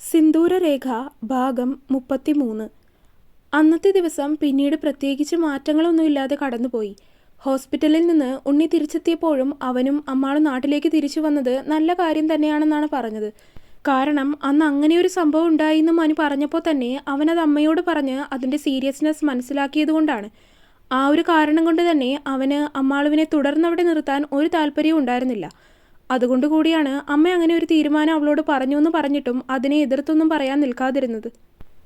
സിന്ദൂരരേഖ ഭാഗം 33. അന്നത്തെ ദിവസം പിന്നീട് പ്രത്യേകിച്ച് മാറ്റങ്ങളൊന്നുമില്ലാതെ കടന്നുപോയി. ഹോസ്പിറ്റലിൽ നിന്ന് ഉണ്ണി തിരിച്ചെത്തിയപ്പോഴും അവനും അമ്മാളും നാട്ടിലേക്ക് തിരിച്ചു വന്നത് നല്ല കാര്യം തന്നെയാണെന്നാണ് പറഞ്ഞത്. കാരണം അന്ന് അങ്ങനെയൊരു സംഭവം ഉണ്ടായിന്ന് മനു പറഞ്ഞപ്പോൾ തന്നെ അവനത് അമ്മയോട് പറഞ്ഞ് അതിൻ്റെ സീരിയസ്നെസ് മനസ്സിലാക്കിയതുകൊണ്ടാണ്. ആ ഒരു കാരണം കൊണ്ട് തന്നെ അവന് അമ്മാളുവിനെ തുടർന്നവിടെ നിർത്താൻ ഒരു താല്പര്യവും ഉണ്ടായിരുന്നില്ല. അതുകൊണ്ടുകൂടിയാണ് അമ്മ അങ്ങനെ ഒരു തീരുമാനം അവളോട് പറഞ്ഞു എന്ന് പറഞ്ഞിട്ടും അതിനെ എതിർത്തൊന്നും പറയാൻ നിൽക്കാതിരുന്നത്.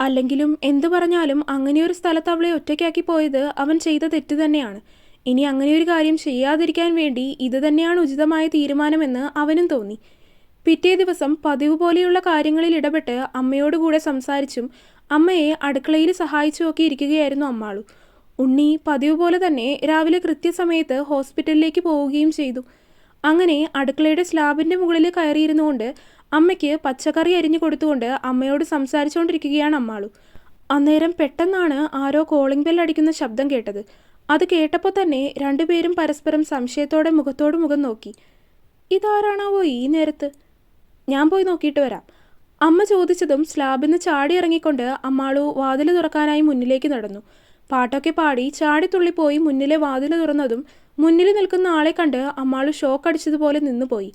അല്ലെങ്കിലും എന്തു പറഞ്ഞാലും അങ്ങനെയൊരു സ്ഥലത്ത് അവളെ ഒറ്റയ്ക്കാക്കി പോയത് അവൻ ചെയ്ത തെറ്റ് തന്നെയാണ്. ഇനി അങ്ങനെയൊരു കാര്യം ചെയ്യാതിരിക്കാൻ വേണ്ടി ഇത് തന്നെയാണ് ഉചിതമായ തീരുമാനമെന്ന് അവനും തോന്നി. പിറ്റേ ദിവസം പതിവ് പോലെയുള്ള കാര്യങ്ങളിൽ ഇടപെട്ട് അമ്മയോടുകൂടെ സംസാരിച്ചും അമ്മയെ അടുക്കളയിൽ സഹായിച്ചുമൊക്കെ ഇരിക്കുകയായിരുന്നു അമ്മാളു. ഉണ്ണി പതിവ് പോലെ തന്നെ രാവിലെ കൃത്യസമയത്ത് ഹോസ്പിറ്റലിലേക്ക് പോവുകയും ചെയ്തു. അങ്ങനെ അടുക്കളയുടെ സ്ലാബിൻ്റെ മുകളിൽ കയറിയിരുന്നുകൊണ്ട് അമ്മയ്ക്ക് പച്ചക്കറി അരിഞ്ഞു കൊടുത്തുകൊണ്ട് അമ്മയോട് സംസാരിച്ചുകൊണ്ടിരിക്കുകയാണ് അമ്മാളു. അന്നേരം പെട്ടെന്നാണ് ആരോ കോളിംഗ് ബെൽ അടിക്കുന്ന ശബ്ദം കേട്ടത്. അത് കേട്ടപ്പോൾ തന്നെ രണ്ടുപേരും പരസ്പരം സംശയത്തോടെ മുഖത്തോട് മുഖം നോക്കി. ഇതാരാണാവോ ഈ നേരത്ത്? ഞാൻ പോയി നോക്കിയിട്ട് വരാം. അമ്മ ചോദിച്ചതും സ്ലാബിൽ നിന്ന് ചാടി ഇറങ്ങിക്കൊണ്ട് അമ്മാളു വാതിൽ തുറക്കാനായി മുന്നിലേക്ക് നടന്നു. പാട്ടൊക്കെ പാടി ചാടിത്തുള്ളിപ്പോയി മുന്നിലെ വാതിൽ തുറന്നതും മുന്നിൽ നിൽക്കുന്ന ആളെ കണ്ട് അമ്മാളു ഷോക്ക് അടിച്ചതുപോലെ നിന്നുപോയി.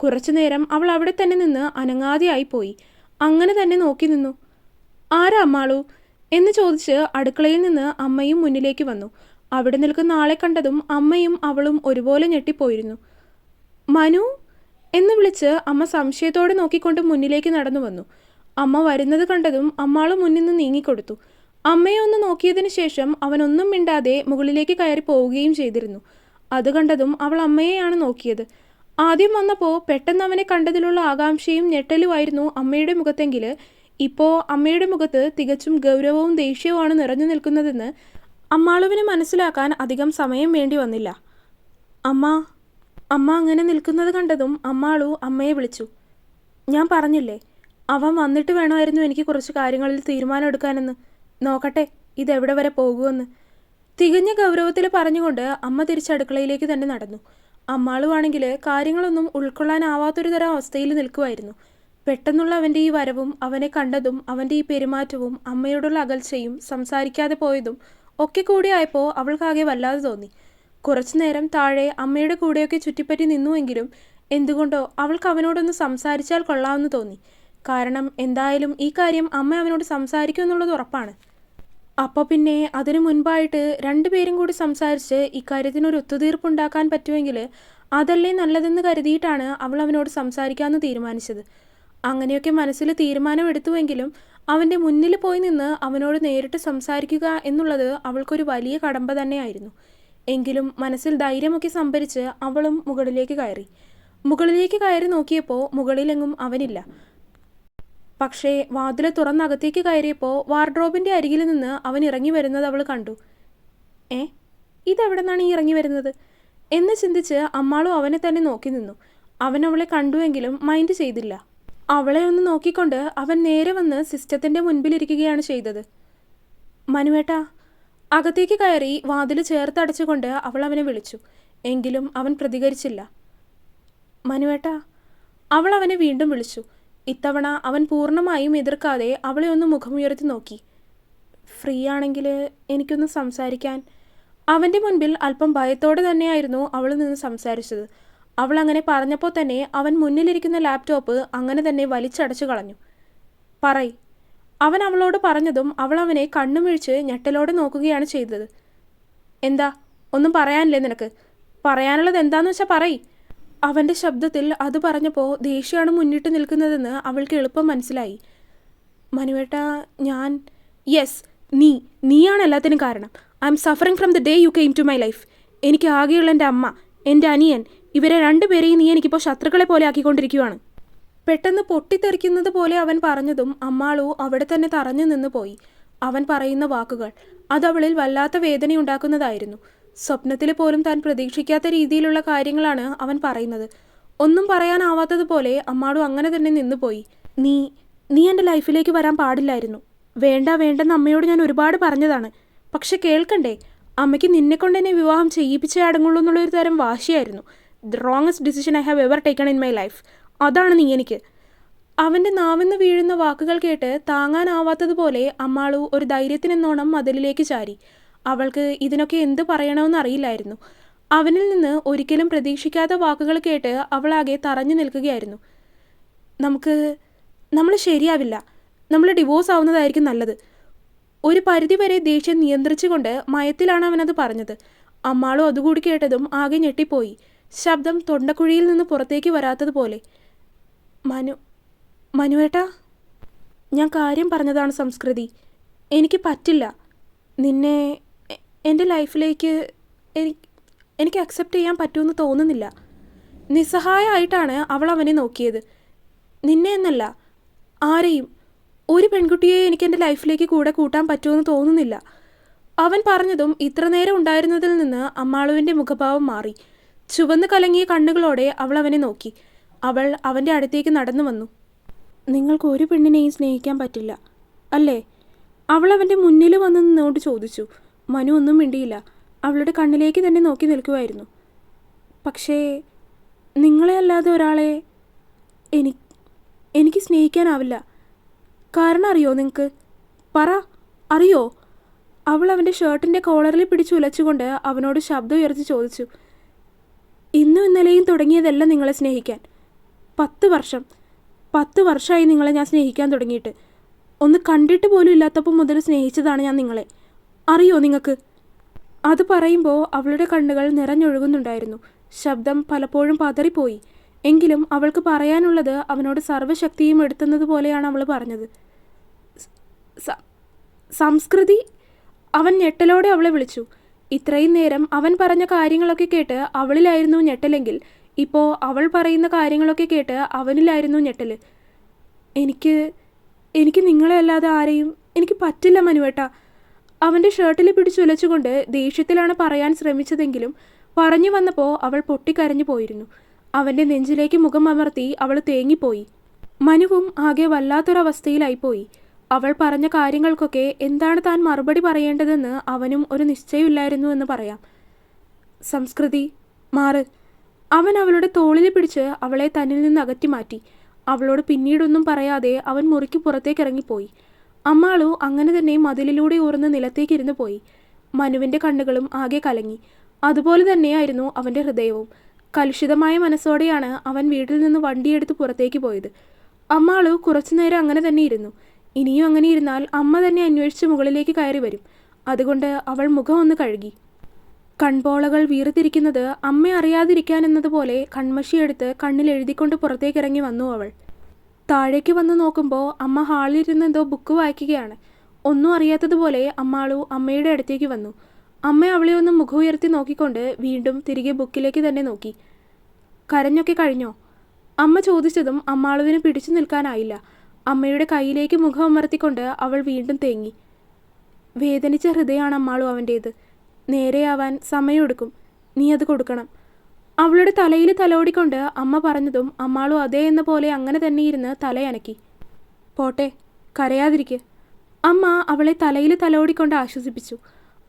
കുറച്ചുനേരം അവൾ അവിടെ തന്നെ നിന്ന് അനങ്ങാതെയായിപ്പോയി. അങ്ങനെ തന്നെ നോക്കി നിന്നു. ആരാ അമ്മാളു എന്ന് ചോദിച്ച് അടുക്കളയിൽ നിന്ന് അമ്മയും മുന്നിലേക്ക് വന്നു. അവിടെ നിൽക്കുന്ന ആളെ കണ്ടതും അമ്മയും അവളും ഒരുപോലെ ഞെട്ടിപ്പോയിരുന്നു. മനു എന്ന് വിളിച്ച് അമ്മ സംശയത്തോടെ നോക്കിക്കൊണ്ട് മുന്നിലേക്ക് നടന്നു വന്നു. അമ്മ വരുന്നത് കണ്ടതും അമ്മാളു മുന്നിൽ നിന്ന് നീങ്ങിക്കൊടുത്തു. അമ്മയെ ഒന്ന് നോക്കിയതിന് ശേഷം അവനൊന്നും മിണ്ടാതെ മുകളിലേക്ക് കയറി പോവുകയും ചെയ്തിരുന്നു. അത് കണ്ടതും അവൾ അമ്മയെയാണ് നോക്കിയത്. ആദ്യം വന്നപ്പോൾ പെട്ടെന്ന് അവനെ കണ്ടതിലുള്ള ആകാംക്ഷയും ഞെട്ടലുമായിരുന്നു അമ്മയുടെ മുഖത്തെങ്കിൽ ഇപ്പോൾ അമ്മയുടെ മുഖത്ത് തികച്ചും ഗൗരവവും ദേഷ്യവുമാണ് നിറഞ്ഞു നിൽക്കുന്നതെന്ന് അമ്മാളുവിന് മനസ്സിലാക്കാൻ അധികം സമയം വേണ്ടി വന്നില്ല. അമ്മ അങ്ങനെ നിൽക്കുന്നത് കണ്ടതും അമ്മാളു അമ്മയെ വിളിച്ചു. ഞാൻ പറഞ്ഞില്ലേ, അവൻ വന്നിട്ട് വേണമായിരുന്നു എനിക്ക് കുറച്ച് കാര്യങ്ങളിൽ തീരുമാനം എടുക്കാനെന്ന്. നോക്കട്ടെ ഇതെവിടെ വരെ പോകുമെന്ന് തികഞ്ഞ ഗൗരവത്തിൽ പറഞ്ഞുകൊണ്ട് അമ്മ തിരിച്ചടുക്കളയിലേക്ക് തന്നെ നടന്നു. അമ്മാളുവാണെങ്കിൽ കാര്യങ്ങളൊന്നും ഉൾക്കൊള്ളാനാവാത്തൊരു തരം അവസ്ഥയിൽ നിൽക്കുമായിരുന്നു. പെട്ടെന്നുള്ള അവൻ്റെ ഈ വരവും അവനെ കണ്ടതും അവൻ്റെ ഈ പെരുമാറ്റവും അമ്മയോടുള്ള അകൽച്ചയും സംസാരിക്കാതെ പോയതും ഒക്കെ കൂടിയായപ്പോൾ അവൾക്കാകെ വല്ലാതെ തോന്നി. കുറച്ചു നേരം താഴെ അമ്മയുടെ കൂടെയൊക്കെ ചുറ്റിപ്പറ്റി നിന്നുവെങ്കിലും എന്തുകൊണ്ടോ അവൾക്ക് അവനോടൊന്ന് സംസാരിച്ചാൽ കൊള്ളാമെന്ന് തോന്നി. കാരണം എന്തായാലും ഈ കാര്യം അമ്മ അവനോട് സംസാരിക്കുമെന്നുള്ളത് ഉറപ്പാണ്. അപ്പോൾ പിന്നെ അതിനു മുൻപായിട്ട് രണ്ടുപേരും കൂടി സംസാരിച്ച് ഇക്കാര്യത്തിനൊരു ഒത്തുതീർപ്പുണ്ടാക്കാൻ പറ്റുമെങ്കിൽ അതല്ലേ നല്ലതെന്ന് കരുതിയിട്ടാണ് അവൾ അവനോട് സംസാരിക്കാമെന്ന് തീരുമാനിച്ചത്. അങ്ങനെയൊക്കെ മനസ്സിൽ തീരുമാനമെടുത്തുവെങ്കിലും അവൻ്റെ മുന്നിൽ പോയി നിന്ന് അവനോട് നേരിട്ട് സംസാരിക്കുക എന്നുള്ളത് അവൾക്കൊരു വലിയ കടമ്പ തന്നെയായിരുന്നു. എങ്കിലും മനസ്സിൽ ധൈര്യമൊക്കെ സംഭരിച്ച് അവളും മുകളിലേക്ക് കയറി നോക്കിയപ്പോൾ മുകളിലെങ്ങും അവനില്ല. പക്ഷേ വാതിൽ തുറന്നകത്തേക്ക് കയറിയപ്പോൾ വാർഡ്രോബിൻ്റെ അരികിൽ നിന്ന് അവൻ ഇറങ്ങി വരുന്നത് അവൾ കണ്ടു. ഇതെവിടെ നിന്നാണ് ഈ ഇറങ്ങി വരുന്നത് എന്ന് ചിന്തിച്ച് അമ്മാളും അവനെ തന്നെ നോക്കി നിന്നു. അവൻ അവളെ കണ്ടുവെങ്കിലും മൈൻഡ് ചെയ്തില്ല. അവളെ ഒന്ന് നോക്കിക്കൊണ്ട് അവൻ നേരെ വന്ന് സിസ്റ്റത്തിൻ്റെ മുൻപിലിരിക്കുകയാണ് ചെയ്തത്. മനുവേട്ടാ. അകത്തേക്ക് കയറി വാതിൽ ചേർത്തടച്ചുകൊണ്ട് അവൾ അവനെ വിളിച്ചു. എങ്കിലും അവൻ പ്രതികരിച്ചില്ല. മനുവേട്ടാ. അവൾ അവനെ വീണ്ടും വിളിച്ചു. ഇത്തവണ അവൻ പൂർണ്ണമായും എതിർക്കാതെ അവളെ ഒന്ന് മുഖമുയർത്തി നോക്കി. ഫ്രീ ആണെങ്കിൽ എനിക്കൊന്ന് സംസാരിക്കാൻ. അവൻ്റെ മുൻപിൽ അല്പം ഭയത്തോടെ തന്നെയായിരുന്നു അവൾ നിന്ന് സംസാരിച്ചത്. അവൾ അങ്ങനെ പറഞ്ഞപ്പോൾ തന്നെ അവൻ മുന്നിലിരിക്കുന്ന ലാപ്ടോപ്പ് അങ്ങനെ തന്നെ വലിച്ചടച്ചു കളഞ്ഞു. പറയ്. അവൻ അവളോട് പറഞ്ഞതും അവൾ അവനെ കണ്ണുമിഴിച്ച് ഞെട്ടലോടെ നോക്കുകയാണ് ചെയ്തത്. എന്താ, ഒന്നും പറയാനില്ലേ നിനക്ക്? പറയാനുള്ളത് എന്താണെന്ന് വെച്ചാൽ പറയ്. അവൻ്റെ ശബ്ദത്തിൽ അത് പറഞ്ഞപ്പോൾ ദേഷ്യമാണ് മുന്നിട്ട് നിൽക്കുന്നതെന്ന് അവൾക്ക് എളുപ്പം മനസ്സിലായി. മനുവേട്ടാ, ഞാൻ യെസ്, നീയാണ് എല്ലാത്തിനും കാരണം. I am suffering from the day you came to my life. എനിക്ക് ആകെയുള്ള എൻ്റെ അമ്മ, എൻ്റെ അനിയൻ, ഇവരെ രണ്ടുപേരെയും നീ എനിക്കിപ്പോൾ ശത്രുക്കളെ പോലെ ആക്കിക്കൊണ്ടിരിക്കുകയാണ്. പെട്ടെന്ന് പൊട്ടിത്തെറിക്കുന്നത് പോലെ അവൻ പറഞ്ഞതും അമ്മാളു അവിടെ തന്നെ തറഞ്ഞു നിന്ന് പോയി. അവൻ പറയുന്ന വാക്കുകൾ അതവളിൽ വല്ലാത്ത വേദനയുണ്ടാക്കുന്നതായിരുന്നു. സ്വപ്നത്തിൽ പോലും താൻ പ്രതീക്ഷിക്കാത്ത രീതിയിലുള്ള കാര്യങ്ങളാണ് അവൻ പറയുന്നത്. ഒന്നും പറയാനാവാത്തതുപോലെ അമ്മാളു അങ്ങനെ തന്നെ നിന്നുപോയി. നീ എൻ്റെ ലൈഫിലേക്ക് വരാൻ പാടില്ലായിരുന്നു. വേണ്ടെന്ന് അമ്മയോട് ഞാൻ ഒരുപാട് പറഞ്ഞതാണ്. പക്ഷെ കേൾക്കണ്ടേ? അമ്മയ്ക്ക് നിന്നെക്കൊണ്ട് എന്നെ വിവാഹം ചെയ്യിപ്പിച്ചേ അടങ്ങുള്ളൂ എന്നുള്ളൊരു തരം വാശിയായിരുന്നു. The wrongest decision I have ever taken in my life. അതാണ് നീ എനിക്ക്. അവൻ്റെ നാവിന്ന് വീഴുന്ന വാക്കുകൾ കേട്ട് താങ്ങാനാവാത്തതുപോലെ അമ്മാളു ഒരു ധൈര്യത്തിനെന്നോണം മതിലിലേക്ക് ചാരി. അവൾക്ക് ഇതിനൊക്കെ എന്ത് പറയണമെന്ന് അറിയില്ലായിരുന്നു. അവനിൽ നിന്ന് ഒരിക്കലും പ്രതീക്ഷിക്കാത്ത വാക്കുകൾ കേട്ട് അവളാകെ തറഞ്ഞു നിൽക്കുകയായിരുന്നു. നമ്മൾ ശരിയാവില്ല, നമ്മൾ ഡിവോഴ്സ് ആവുന്നതായിരിക്കും നല്ലത്. ഒരു പരിധിവരെ ദേഷ്യം നിയന്ത്രിച്ചുകൊണ്ട് മയത്തിലാണ് അവനത് പറഞ്ഞത്. അമ്മാളും അതുകൂടി കേട്ടതും ആകെ ഞെട്ടിപ്പോയി. ശബ്ദം തൊണ്ടക്കുഴിയിൽ നിന്ന് പുറത്തേക്ക് വരാത്തതുപോലെ. മനുവേട്ടാ, ഞാൻ കാര്യം പറഞ്ഞതാണ് സംസ്കൃതി. എനിക്ക് പറ്റില്ല. നിന്നെ എൻ്റെ ലൈഫിലേക്ക് എനിക്ക് അക്സെപ്റ്റ് ചെയ്യാൻ പറ്റുമെന്ന് തോന്നുന്നില്ല. നിസ്സഹായമായിട്ടാണ് അവൾ അവനെ നോക്കിയത്. നിന്നെ എന്നല്ല, ആരെയും, ഒരു പെൺകുട്ടിയെ എനിക്ക് എൻ്റെ ലൈഫിലേക്ക് കൂടെ കൂട്ടാൻ പറ്റുമെന്ന് തോന്നുന്നില്ല. അവൻ പറഞ്ഞതും ഇത്ര നേരം ഉണ്ടായിരുന്നതിൽ നിന്ന് അമ്മാളുവിൻ്റെ മുഖഭാവം മാറി. ചുവന്ന് കലങ്ങിയ കണ്ണുകളോടെ അവൾ അവനെ നോക്കി. അവൾ അവൻ്റെ അടുത്തേക്ക് നടന്നു വന്നു. നിങ്ങൾക്ക് ഒരു പെണ്ണിനെയും സ്നേഹിക്കാൻ പറ്റില്ല അല്ലേ? അവൾ അവൻ്റെ മുന്നിൽ വന്ന് നിന്നുകൊണ്ട് ചോദിച്ചു. മനു ഒന്നും മിണ്ടിയില്ല. അവളുടെ കണ്ണിലേക്ക് തന്നെ നോക്കി നിൽക്കുമായിരുന്നു. പക്ഷേ നിങ്ങളെ അല്ലാതെ ഒരാളെ എനിക്ക് സ്നേഹിക്കാനാവില്ല. കാരണം അറിയോ നിങ്ങൾക്ക്? പറ, അറിയോ? അവൾ അവൻ്റെ ഷർട്ടിൻ്റെ കോളറിൽ പിടിച്ച് ഉലച്ചുകൊണ്ട് അവനോട് ശബ്ദം ഉയർത്തി ചോദിച്ചു. ഇന്നും ഇന്നലെയും തുടങ്ങിയതല്ല നിങ്ങളെ സ്നേഹിക്കാൻ. 10 വർഷമായി നിങ്ങളെ ഞാൻ സ്നേഹിക്കാൻ തുടങ്ങിയിട്ട്. ഒന്ന് കണ്ടിട്ട് പോലും ഇല്ലാത്തപ്പോൾ മുതൽ സ്നേഹിച്ചതാണ് ഞാൻ നിങ്ങളെ. അറിയോ നിങ്ങൾക്ക്? അത് പറയുമ്പോൾ അവളുടെ കണ്ണുകൾ നിറഞ്ഞൊഴുകുന്നുണ്ടായിരുന്നു. ശബ്ദം പലപ്പോഴും പതറിപ്പോയി. എങ്കിലും അവൾക്ക് പറയാനുള്ളത് അവനോട് സർവ്വശക്തിയും എടുത്തുന്നത് പോലെയാണ് അവൾ പറഞ്ഞത്. സംസ്കൃതി! അവൻ ഞെട്ടലോടെ അവളെ വിളിച്ചു. ഇത്രയും നേരം അവൻ പറഞ്ഞ കാര്യങ്ങളൊക്കെ കേട്ട് അവളിലായിരുന്നു ഞെട്ടലെങ്കിൽ ഇപ്പോൾ അവൾ പറയുന്ന കാര്യങ്ങളൊക്കെ കേട്ട് അവനിലായിരുന്നു ഞെട്ടൽ. എനിക്ക് നിങ്ങളെ അല്ലാതെ ആരെയും എനിക്ക് പറ്റില്ല മനുവേട്ട. അവൻ്റെ ഷർട്ടിൽ പിടിച്ചുലച്ചുകൊണ്ട് ദേഷ്യത്തിലാണ് പറയാൻ ശ്രമിച്ചതെങ്കിലും പറഞ്ഞു വന്നപ്പോൾ അവൾ പൊട്ടിക്കരഞ്ഞു പോയിരുന്നു. അവൻ്റെ നെഞ്ചിലേക്ക് മുഖം അമർത്തി അവൾ തേങ്ങിപ്പോയി. മനുവും ആകെ വല്ലാത്തൊരവസ്ഥയിലായിപ്പോയി. അവൾ പറഞ്ഞ കാര്യങ്ങൾക്കൊക്കെ എന്താണ് താൻ മറുപടി പറയേണ്ടതെന്ന് അവനും ഒരു നിശ്ചയമില്ലായിരുന്നു എന്ന് പറയാം. സംസ്കൃതി, മാറ്! അവൻ അവളുടെ തോളിൽ പിടിച്ച് അവളെ തന്നിൽ നിന്ന് അകറ്റി മാറ്റി. അവളോട് പിന്നീടൊന്നും പറയാതെ അവൻ മുറിക്ക് പുറത്തേക്ക് ഇറങ്ങിപ്പോയി. അമ്മാളു അങ്ങനെ തന്നെ മതിലിലൂടെ ഊർന്ന് നിലത്തേക്കിരുന്നു പോയി. മനുവിൻ്റെ കണ്ണുകളും ആകെ കലങ്ങി. അതുപോലെ തന്നെയായിരുന്നു അവൻ്റെ ഹൃദയവും. കലുഷിതമായ മനസ്സോടെയാണ് അവൻ വീട്ടിൽ നിന്ന് വണ്ടിയെടുത്ത് പുറത്തേക്ക് പോയത്. അമ്മാളു കുറച്ചുനേരം അങ്ങനെ തന്നെ ഇരുന്നു. ഇനിയും അങ്ങനെ ഇരുന്നാൽ അമ്മ തന്നെ അന്വേഷിച്ച് മുകളിലേക്ക് കയറി വരും. അതുകൊണ്ട് അവൾ മുഖം ഒന്ന് കഴുകി. കൺപോളകൾ വീർത്തിരിക്കുന്നത് അമ്മ അറിയാതിരിക്കാൻ എന്നതുപോലെ കൺമഷിയെടുത്ത് കണ്ണിൽ എഴുതിക്കൊണ്ട് പുറത്തേക്കിറങ്ങി വന്നു അവൾ. താഴേക്ക് വന്ന് നോക്കുമ്പോൾ അമ്മ ഹാളിലിരുന്ന് എന്തോ ബുക്ക് വായിക്കുകയാണ്. ഒന്നും അറിയാത്തതുപോലെ അമ്മാളു അമ്മയുടെ അടുത്തേക്ക് വന്നു. അമ്മ അവളെ ഒന്ന് മുഖം ഉയർത്തി നോക്കിക്കൊണ്ട് വീണ്ടും തിരികെ ബുക്കിലേക്ക് തന്നെ നോക്കി. കരഞ്ഞൊക്കെ കഴിഞ്ഞോ? അമ്മ ചോദിച്ചതും അമ്മാളുവിന് പിടിച്ചു നിൽക്കാനായില്ല. അമ്മയുടെ കയ്യിലേക്ക് മുഖം അമർത്തിക്കൊണ്ട് അവൾ വീണ്ടും തേങ്ങി. വേദനിച്ച ഹൃദയമാണ് അമ്മാളു അവൻ്റേത്. നേരെയാവാൻ സമയമെടുക്കും. നീ അത് കൊടുക്കണം. അവളുടെ തലയിൽ തലോടിക്കൊണ്ട് അമ്മ പറഞ്ഞതും അമ്മാളു അതേ എന്ന പോലെ അങ്ങനെ തന്നെ ഇരുന്ന് തലയനക്കി. പോട്ടെ, കരയാതിരിക്കുക. അമ്മ അവളെ തലയിൽ തലോടിക്കൊണ്ട് ആശ്വസിപ്പിച്ചു.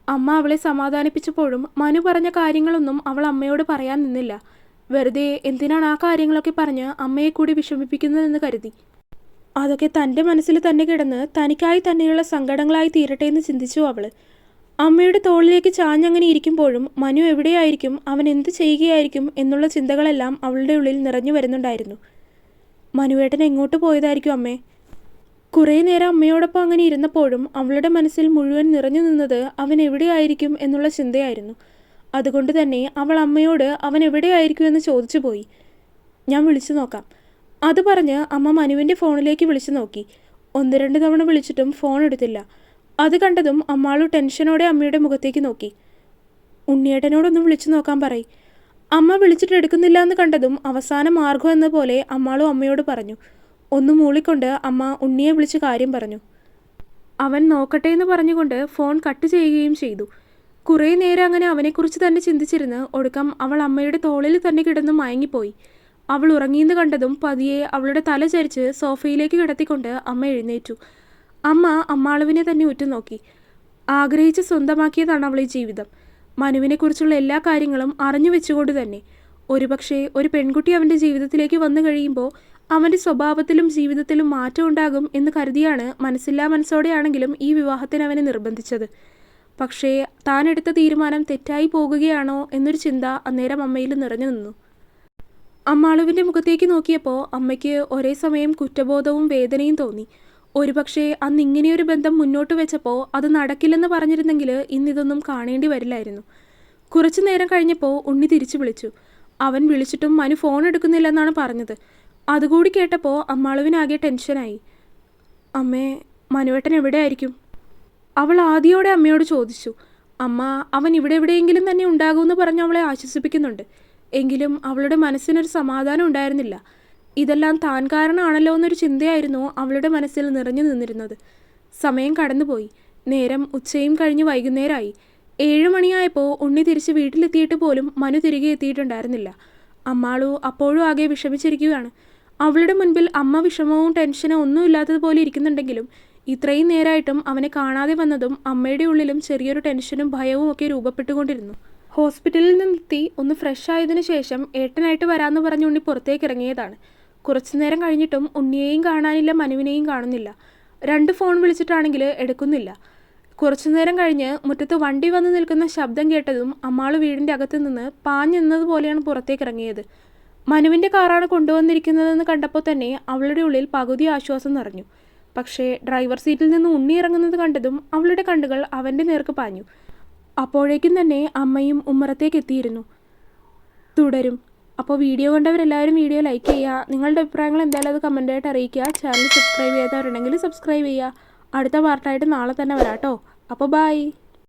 അമ്മ അവളെ സമാധാനിപ്പിച്ചപ്പോഴും മനു പറഞ്ഞ കാര്യങ്ങളൊന്നും അവൾ അമ്മയോട് പറയാൻ നിന്നില്ല. വെറുതെ എന്തിനാണ് ആ കാര്യങ്ങളൊക്കെ പറഞ്ഞ് അമ്മയെ കൂടി വിഷമിപ്പിക്കുന്നതെന്ന് കരുതി. അതൊക്കെ തൻ്റെ മനസ്സിൽ തന്നെ കിടന്ന് തനിക്കായി തന്നെയുള്ള സങ്കടങ്ങളായി തീരട്ടെ എന്ന് ചിന്തിച്ചു അവൾ. അമ്മയുടെ തോളിലേക്ക് ചാഞ്ഞങ്ങനെ ഇരിക്കുമ്പോഴും മനു എവിടെയായിരിക്കും, അവൻ എന്ത് ചെയ്യുകയായിരിക്കും എന്നുള്ള ചിന്തകളെല്ലാം അവളുടെ ഉള്ളിൽ നിറഞ്ഞു വരുന്നുണ്ടായിരുന്നു. മനുവേട്ടൻ എങ്ങോട്ട് പോയതായിരിക്കും അമ്മേ? കുറേ നേരം അമ്മയോടൊപ്പം അങ്ങനെ ഇരുന്നപ്പോഴും അവളുടെ മനസ്സിൽ മുഴുവൻ നിറഞ്ഞു നിന്നത് അവൻ എവിടെയായിരിക്കും എന്നുള്ള ചിന്തയായിരുന്നു. അതുകൊണ്ട് തന്നെ അവൾ അമ്മയോട് അവൻ എവിടെയായിരിക്കും എന്ന് ചോദിച്ചു പോയി. ഞാൻ വിളിച്ചു നോക്കാം. അത് പറഞ്ഞ് അമ്മ മനുവിൻ്റെ ഫോണിലേക്ക് വിളിച്ചു നോക്കി. 1-2 തവണ വിളിച്ചിട്ടും ഫോൺ എടുത്തില്ല. അത് കണ്ടതും അമ്മാളു ടെൻഷനോടെ അമ്മയുടെ മുഖത്തേക്ക് നോക്കി. ഉണ്ണിയേട്ടനോടൊന്നും വിളിച്ചു നോക്കാൻ പറയ്. അമ്മ വിളിച്ചിട്ട് എടുക്കുന്നില്ല എന്ന് കണ്ടതും അവസാന മാർഗം എന്ന പോലെ അമ്മാളു അമ്മയോട് പറഞ്ഞു. ഒന്ന് മൂളിക്കൊണ്ട് അമ്മ ഉണ്ണിയെ വിളിച്ച് കാര്യം പറഞ്ഞു. അവൻ നോക്കട്ടെ എന്ന് പറഞ്ഞുകൊണ്ട് ഫോൺ കട്ട് ചെയ്യുകയും ചെയ്തു. കുറേ നേരം അങ്ങനെ അവനെക്കുറിച്ച് തന്നെ ചിന്തിച്ചിരുന്ന് ഒടുക്കം അവൾ അമ്മയുടെ തോളിൽ തന്നെ കിടന്ന് മയങ്ങിപ്പോയി. അവൾ ഉറങ്ങിയെന്ന് കണ്ടതും പതിയെ അവളുടെ തല ചരിച്ച് സോഫയിലേക്ക് കിടത്തിക്കൊണ്ട് അമ്മ എഴുന്നേറ്റു. അമ്മ അമ്മാളുവിനെ തന്നെ ഉറ്റുനോക്കി. ആഗ്രഹിച്ച് സ്വന്തമാക്കിയതാണ് അവളെ ജീവിതം. മനുവിനെക്കുറിച്ചുള്ള എല്ലാ കാര്യങ്ങളും അറിഞ്ഞു വെച്ചുകൊണ്ട് തന്നെ. ഒരുപക്ഷെ ഒരു പെൺകുട്ടി അവൻ്റെ ജീവിതത്തിലേക്ക് വന്നു കഴിയുമ്പോൾ അവൻ്റെ സ്വഭാവത്തിലും ജീവിതത്തിലും മാറ്റം ഉണ്ടാകും എന്ന് കരുതിയാണ് മനസ്സില്ലാ മനസ്സോടെയാണെങ്കിലും ഈ വിവാഹത്തിന് അവനെ നിർബന്ധിച്ചത്. പക്ഷേ താൻ എടുത്ത തീരുമാനം തെറ്റായി പോകുകയാണോ എന്നൊരു ചിന്ത അന്നേരം അമ്മയിൽ നിറഞ്ഞു നിന്നു. അമ്മാളുവിൻ്റെ മുഖത്തേക്ക് നോക്കിയപ്പോൾ അമ്മയ്ക്ക് ഒരേ സമയം കുറ്റബോധവും വേദനയും തോന്നി. ഒരുപക്ഷെ അന്ന് ഇങ്ങനെയൊരു ബന്ധം മുന്നോട്ട് വെച്ചപ്പോൾ അത് നടക്കില്ലെന്ന് പറഞ്ഞിരുന്നെങ്കിൽ ഇന്നിതൊന്നും കാണേണ്ടി വരില്ലായിരുന്നു. കുറച്ചു നേരം കഴിഞ്ഞപ്പോൾ ഉണ്ണി തിരിച്ചു വിളിച്ചു. അവൻ വിളിച്ചിട്ടും മനു ഫോൺ എടുക്കുന്നില്ലെന്നാണ് പറഞ്ഞത്. അതുകൂടി കേട്ടപ്പോൾ അമ്മാളുവിനാകെ ടെൻഷനായി. അമ്മേ, മനുവേട്ടൻ എവിടെയായിരിക്കും? അവൾ ആദിയോടെ അമ്മയോട് ചോദിച്ചു. അമ്മ അവൻ ഇവിടെ എവിടെയെങ്കിലും തന്നെ ഉണ്ടാകുമെന്ന് പറഞ്ഞ് അവളെ ആശ്വസിപ്പിക്കുന്നുണ്ട്. എങ്കിലും അവളുടെ മനസ്സിനൊരു സമാധാനം ഉണ്ടായിരുന്നില്ല. ഇതെല്ലാം താൻ കാരണമാണല്ലോ എന്നൊരു ചിന്തയായിരുന്നു അവളുടെ മനസ്സിൽ നിറഞ്ഞു നിന്നിരുന്നത്. സമയം കടന്നുപോയി. നേരം ഉച്ചയും കഴിഞ്ഞ് വൈകുന്നേരമായി. 7 മണിയായപ്പോൾ ഉണ്ണി തിരിച്ച് വീട്ടിലെത്തിയിട്ട് പോലും മനു തിരികെ എത്തിയിട്ടുണ്ടായിരുന്നില്ല. അമ്മാളു അപ്പോഴും ആകെ വിഷമിച്ചിരിക്കുകയാണ്. അവളുടെ മുൻപിൽ അമ്മ വിഷമവും ടെൻഷനും ഒന്നും ഇല്ലാത്തതുപോലെ ഇരിക്കുന്നുണ്ടെങ്കിലും ഇത്രയും നേരമായിട്ടും അവനെ കാണാതെ വന്നതും അമ്മയുടെ ഉള്ളിലും ചെറിയൊരു ടെൻഷനും ഭയവും ഒക്കെ രൂപപ്പെട്ടുകൊണ്ടിരുന്നു. ഹോസ്പിറ്റലിൽ നിന്നെത്തി ഒന്ന് ഫ്രഷ് ആയതിനു ശേഷം ഏട്ടനായിട്ട് വരാമെന്ന് പറഞ്ഞ് ഉണ്ണി പുറത്തേക്ക് ഇറങ്ങിയതാണ്. കുറച്ചു നേരം കഴിഞ്ഞിട്ടും ഉണ്ണിയെയും കാണാനില്ല, മനുവിനെയും കാണുന്നില്ല. 2 ഫോൺ വിളിച്ചിട്ടാണെങ്കിൽ എടുക്കുന്നില്ല. കുറച്ചു നേരം കഴിഞ്ഞ് മുറ്റത്ത് വണ്ടി വന്ന് നിൽക്കുന്ന ശബ്ദം കേട്ടതും അമ്മാള് വീടിൻ്റെ അകത്ത് നിന്ന് പാഞ്ഞെന്നതുപോലെയാണ് പുറത്തേക്ക് ഇറങ്ങിയത്. മനുവിൻ്റെ കാറാണ് കൊണ്ടുവന്നിരിക്കുന്നതെന്ന് കണ്ടപ്പോൾ തന്നെ അവളുടെ ഉള്ളിൽ പകുതി ആശ്വാസം നിറഞ്ഞു. പക്ഷേ ഡ്രൈവർ സീറ്റിൽ നിന്ന് ഉണ്ണി ഇറങ്ങുന്നത് കണ്ടതും അവളുടെ കണ്ണുകൾ അവൻ്റെ നേർക്ക് പാഞ്ഞു. അപ്പോഴേക്കും തന്നെ അമ്മയും ഉമ്മറത്തേക്ക് എത്തിയിരുന്നു. തുടരും. അപ്പോൾ വീഡിയോ കണ്ടവരെല്ലാവരും വീഡിയോ ലൈക്ക് ചെയ്യുക. നിങ്ങളുടെ അഭിപ്രായങ്ങൾ എന്തായാലും അത് കമൻറ്റായിട്ട് അറിയിക്കുക. ചാനൽ സബ്സ്ക്രൈബ് ചെയ്യാത്തവരുണ്ടെങ്കിൽ സബ്സ്ക്രൈബ് ചെയ്യുക. അടുത്ത പാർട്ടായിട്ട് നാളെ തന്നെ വരാം കേട്ടോ. അപ്പോൾ ബൈ.